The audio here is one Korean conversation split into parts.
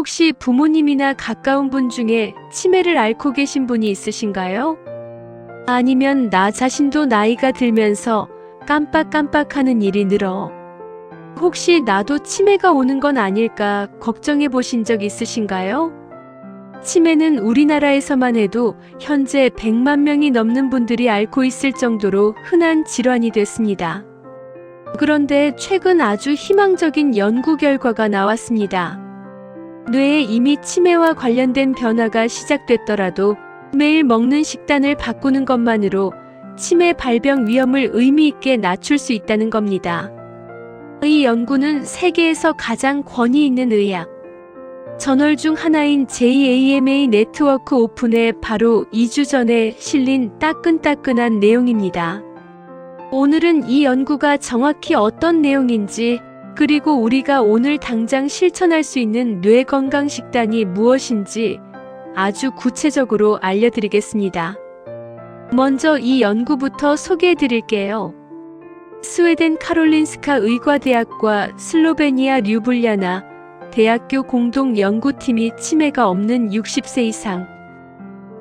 혹시 부모님이나 가까운 분 중에 치매를 앓고 계신 분이 있으신가요? 아니면 나 자신도 나이가 들면서 깜빡깜빡하는 일이 늘어 혹시 나도 치매가 오는 건 아닐까 걱정해 보신 적 있으신가요? 치매는 우리나라에서만 해도 현재 100만 명이 넘는 분들이 앓고 있을 정도로 흔한 질환이 됐습니다. 그런데 최근 아주 희망적인 연구 결과가 나왔습니다. 뇌에 이미 치매와 관련된 변화가 시작됐더라도 매일 먹는 식단을 바꾸는 것만으로 치매 발병 위험을 의미 있게 낮출 수 있다는 겁니다. 이 연구는 세계에서 가장 권위 있는 의학 저널 중 하나인 JAMA 네트워크 오픈에 바로 2주 전에 실린 따끈따끈한 내용입니다. 오늘은 이 연구가 정확히 어떤 내용인지 그리고 우리가 오늘 당장 실천할 수 있는 뇌 건강 식단이 무엇인지 아주 구체적으로 알려드리겠습니다. 먼저 이 연구부터 소개해 드릴게요. 스웨덴 카롤린스카 의과대학과 슬로베니아 류블리아나 대학교 공동 연구팀이 치매가 없는 60세 이상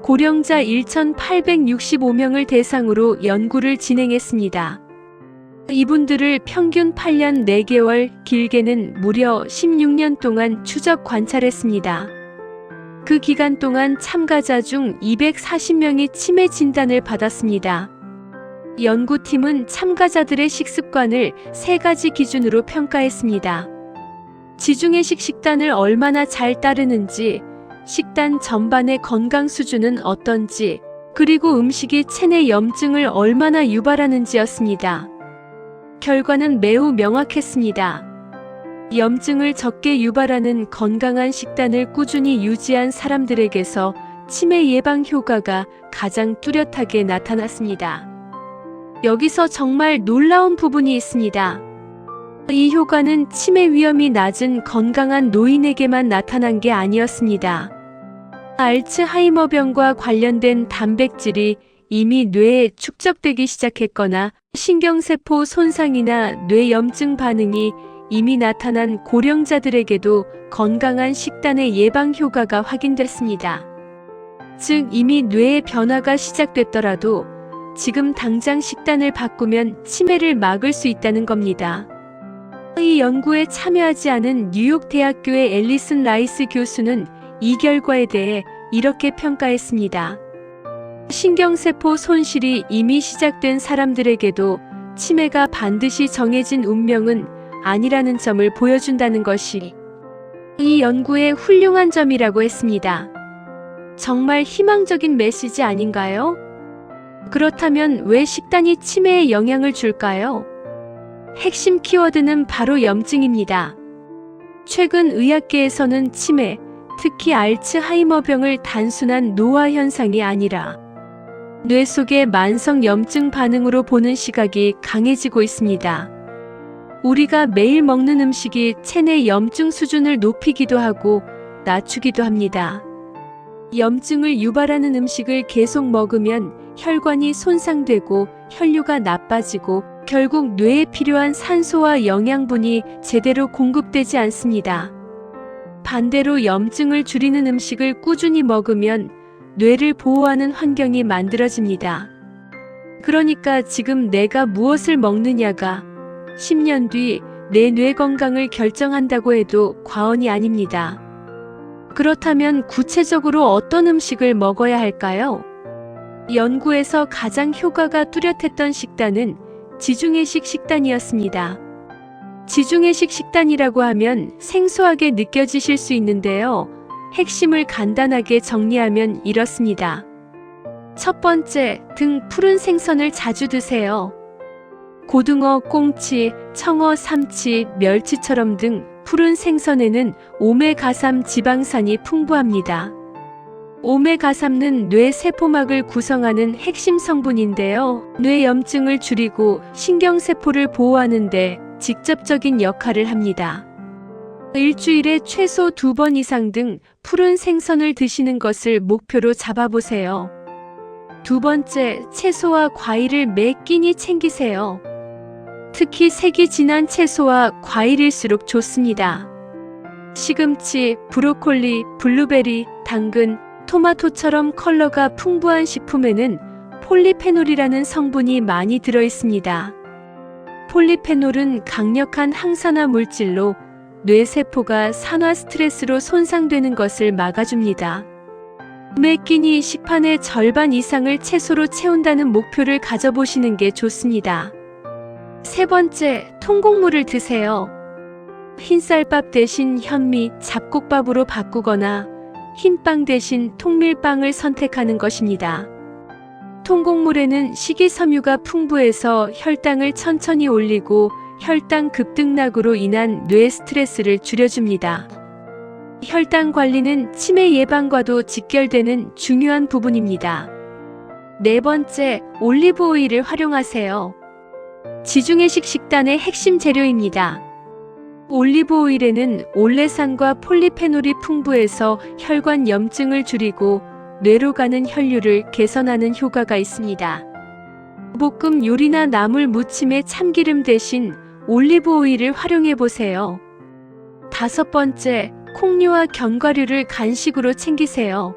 고령자 1,865명을 대상으로 연구를 진행했습니다. 이분들을 평균 8년 4개월, 길게는 무려 16년 동안 추적 관찰했습니다. 그 기간 동안 참가자 중 240명이 치매 진단을 받았습니다. 연구팀은 참가자들의 식습관을 3가지 기준으로 평가했습니다. 지중해식 식단을 얼마나 잘 따르는지, 식단 전반의 건강 수준은 어떤지, 그리고 음식이 체내 염증을 얼마나 유발하는지였습니다. 결과는 매우 명확했습니다. 염증을 적게 유발하는 건강한 식단을 꾸준히 유지한 사람들에게서 치매 예방 효과가 가장 뚜렷하게 나타났습니다. 여기서 정말 놀라운 부분이 있습니다. 이 효과는 치매 위험이 낮은 건강한 노인에게만 나타난 게 아니었습니다. 알츠하이머병과 관련된 단백질이 이미 뇌에 축적되기 시작했거나 신경세포 손상이나 뇌염증 반응이 이미 나타난 고령자들에게도 건강한 식단의 예방 효과가 확인됐습니다. 즉 이미 뇌의 변화가 시작됐더라도 지금 당장 식단을 바꾸면 치매를 막을 수 있다는 겁니다. 이 연구에 참여하지 않은 뉴욕 대학교의 앨리슨 라이스 교수는 이 결과에 대해 이렇게 평가했습니다. 신경세포 손실이 이미 시작된 사람들에게도 치매가 반드시 정해진 운명은 아니라는 점을 보여준다는 것이 이 연구의 훌륭한 점이라고 했습니다. 정말 희망적인 메시지 아닌가요? 그렇다면 왜 식단이 치매에 영향을 줄까요? 핵심 키워드는 바로 염증입니다. 최근 의학계에서는 치매, 특히 알츠하이머병을 단순한 노화 현상이 아니라 뇌 속의 만성 염증 반응으로 보는 시각이 강해지고 있습니다. 우리가 매일 먹는 음식이 체내 염증 수준을 높이기도 하고 낮추기도 합니다. 염증을 유발하는 음식을 계속 먹으면 혈관이 손상되고 혈류가 나빠지고 결국 뇌에 필요한 산소와 영양분이 제대로 공급되지 않습니다. 반대로 염증을 줄이는 음식을 꾸준히 먹으면 뇌를 보호하는 환경이 만들어집니다. 그러니까 지금 내가 무엇을 먹느냐가 10년 뒤 내 뇌 건강을 결정한다고 해도 과언이 아닙니다. 그렇다면 구체적으로 어떤 음식을 먹어야 할까요? 연구에서 가장 효과가 뚜렷했던 식단은 지중해식 식단이었습니다. 지중해식 식단이라고 하면 생소하게 느껴지실 수 있는데요. 핵심을 간단하게 정리하면 이렇습니다. 첫 번째, 등 푸른 생선을 자주 드세요. 고등어, 꽁치, 청어, 삼치, 멸치처럼 등 푸른 생선에는 오메가3 지방산이 풍부합니다. 오메가3는 뇌 세포막을 구성하는 핵심 성분인데요. 뇌 염증을 줄이고 신경세포를 보호하는 데 직접적인 역할을 합니다. 일주일에 최소 2번 이상 등 푸른 생선을 드시는 것을 목표로 잡아보세요. 두 번째, 채소와 과일을 매 끼니 챙기세요. 특히 색이 진한 채소와 과일일수록 좋습니다. 시금치, 브로콜리, 블루베리, 당근, 토마토처럼 컬러가 풍부한 식품에는 폴리페놀이라는 성분이 많이 들어 있습니다. 폴리페놀은 강력한 항산화 물질로 뇌세포가 산화 스트레스로 손상되는 것을 막아줍니다. 매 끼니 식판의 절반 이상을 채소로 채운다는 목표를 가져보시는 게 좋습니다. 세 번째, 통곡물을 드세요. 흰쌀밥 대신 현미, 잡곡밥으로 바꾸거나 흰빵 대신 통밀빵을 선택하는 것입니다. 통곡물에는 식이섬유가 풍부해서 혈당을 천천히 올리고 혈당 급등락으로 인한 뇌 스트레스를 줄여줍니다. 혈당 관리는 치매 예방과도 직결되는 중요한 부분입니다. 네 번째, 올리브 오일을 활용하세요. 지중해식 식단의 핵심 재료입니다. 올리브 오일에는 올레산과 폴리페놀이 풍부해서 혈관 염증을 줄이고 뇌로 가는 혈류를 개선하는 효과가 있습니다. 볶음 요리나 나물 무침에 참기름 대신 올리브 오일을 활용해 보세요. 다섯 번째, 콩류와 견과류를 간식으로 챙기세요.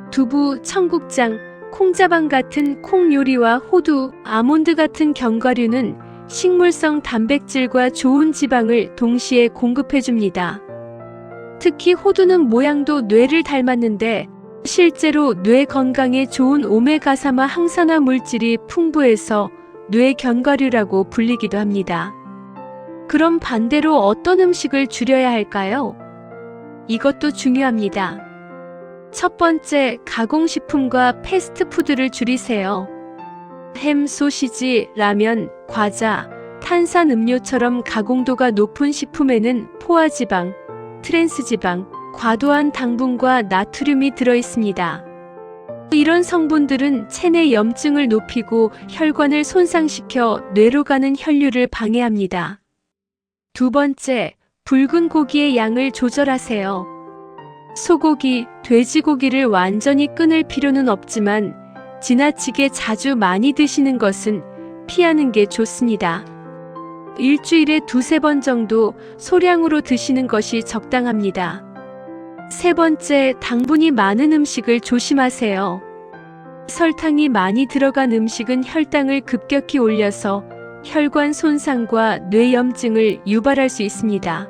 두부, 청국장, 콩자반 같은 콩 요리와 호두, 아몬드 같은 견과류는 식물성 단백질과 좋은 지방을 동시에 공급해줍니다. 특히 호두는 모양도 뇌를 닮았는데 실제로 뇌 건강에 좋은 오메가3와 항산화 물질이 풍부해서 뇌 견과류라고 불리기도 합니다. 그럼 반대로 어떤 음식을 줄여야 할까요? 이것도 중요합니다. 첫 번째, 가공식품과 패스트푸드를 줄이세요. 햄, 소시지, 라면, 과자, 탄산음료처럼 가공도가 높은 식품에는 포화지방, 트랜스지방, 과도한 당분과 나트륨이 들어있습니다. 이런 성분들은 체내 염증을 높이고 혈관을 손상시켜 뇌로 가는 혈류를 방해합니다. 두 번째, 붉은 고기의 양을 조절하세요. 소고기, 돼지고기를 완전히 끊을 필요는 없지만 지나치게 자주 많이 드시는 것은 피하는 게 좋습니다. 일주일에 두세 번 정도 소량으로 드시는 것이 적당합니다. 세 번째, 당분이 많은 음식을 조심하세요. 설탕이 많이 들어간 음식은 혈당을 급격히 올려서 혈관 손상과 뇌염증을 유발할 수 있습니다.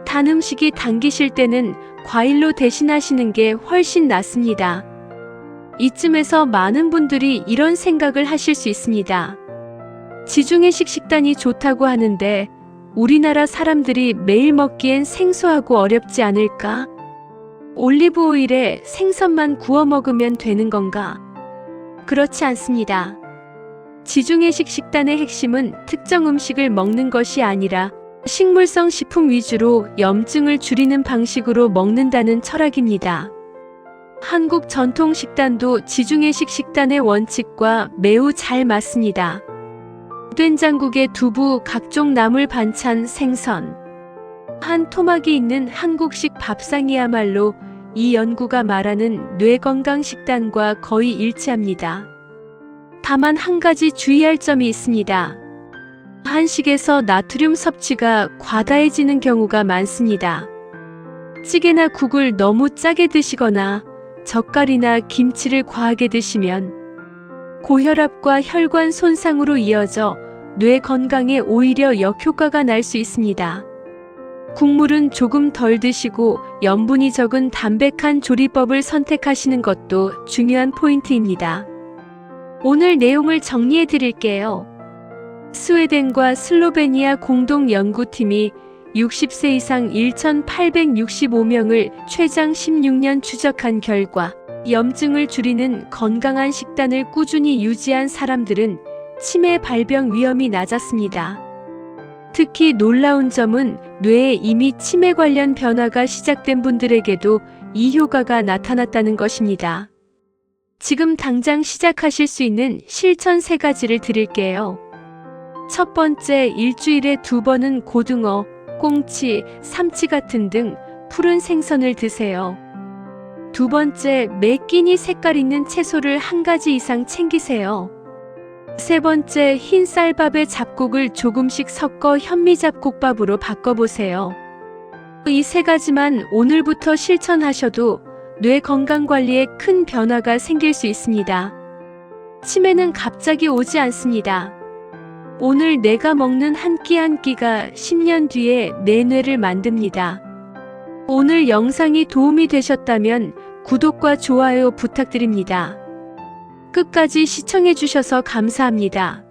단 음식이 당기실 때는 과일로 대신하시는 게 훨씬 낫습니다. 이쯤에서 많은 분들이 이런 생각을 하실 수 있습니다. 지중해식 식단이 좋다고 하는데 우리나라 사람들이 매일 먹기엔 생소하고 어렵지 않을까? 올리브 오일에 생선만 구워 먹으면 되는 건가? 그렇지 않습니다. 지중해식 식단의 핵심은 특정 음식을 먹는 것이 아니라 식물성 식품 위주로 염증을 줄이는 방식으로 먹는다는 철학입니다. 한국 전통 식단도 지중해식 식단의 원칙과 매우 잘 맞습니다. 된장국에 두부, 각종 나물 반찬, 생선, 한 토막이 있는 한국식 밥상이야말로 이 연구가 말하는 뇌건강 식단과 거의 일치합니다. 다만 한 가지 주의할 점이 있습니다. 한식에서 나트륨 섭취가 과다해지는 경우가 많습니다. 찌개나 국을 너무 짜게 드시거나 젓갈이나 김치를 과하게 드시면 고혈압과 혈관 손상으로 이어져 뇌 건강에 오히려 역효과가 날 수 있습니다. 국물은 조금 덜 드시고 염분이 적은 담백한 조리법을 선택하시는 것도 중요한 포인트입니다. 오늘 내용을 정리해 드릴게요. 스웨덴과 슬로베니아 공동 연구팀이 60세 이상 1,865명을 최장 16년 추적한 결과 염증을 줄이는 건강한 식단을 꾸준히 유지한 사람들은 치매 발병 위험이 낮았습니다. 특히 놀라운 점은 뇌에 이미 치매 관련 변화가 시작된 분들에게도 이 효과가 나타났다는 것입니다. 지금 당장 시작하실 수 있는 실천 3가지를 드릴게요. 첫 번째, 일주일에 2번은 고등어, 꽁치, 삼치 같은 등 푸른 생선을 드세요. 두 번째, 매 끼니 색깔 있는 채소를 1가지 이상 챙기세요. 세 번째, 흰 쌀밥에 잡곡을 조금씩 섞어 현미 잡곡밥으로 바꿔보세요. 이 세 가지만 오늘부터 실천하셔도 뇌 건강 관리에 큰 변화가 생길 수 있습니다. 치매는 갑자기 오지 않습니다. 오늘 내가 먹는 한 끼 한 끼가 10년 뒤에 내 뇌를 만듭니다. 오늘 영상이 도움이 되셨다면 구독과 좋아요 부탁드립니다. 끝까지 시청해주셔서 감사합니다.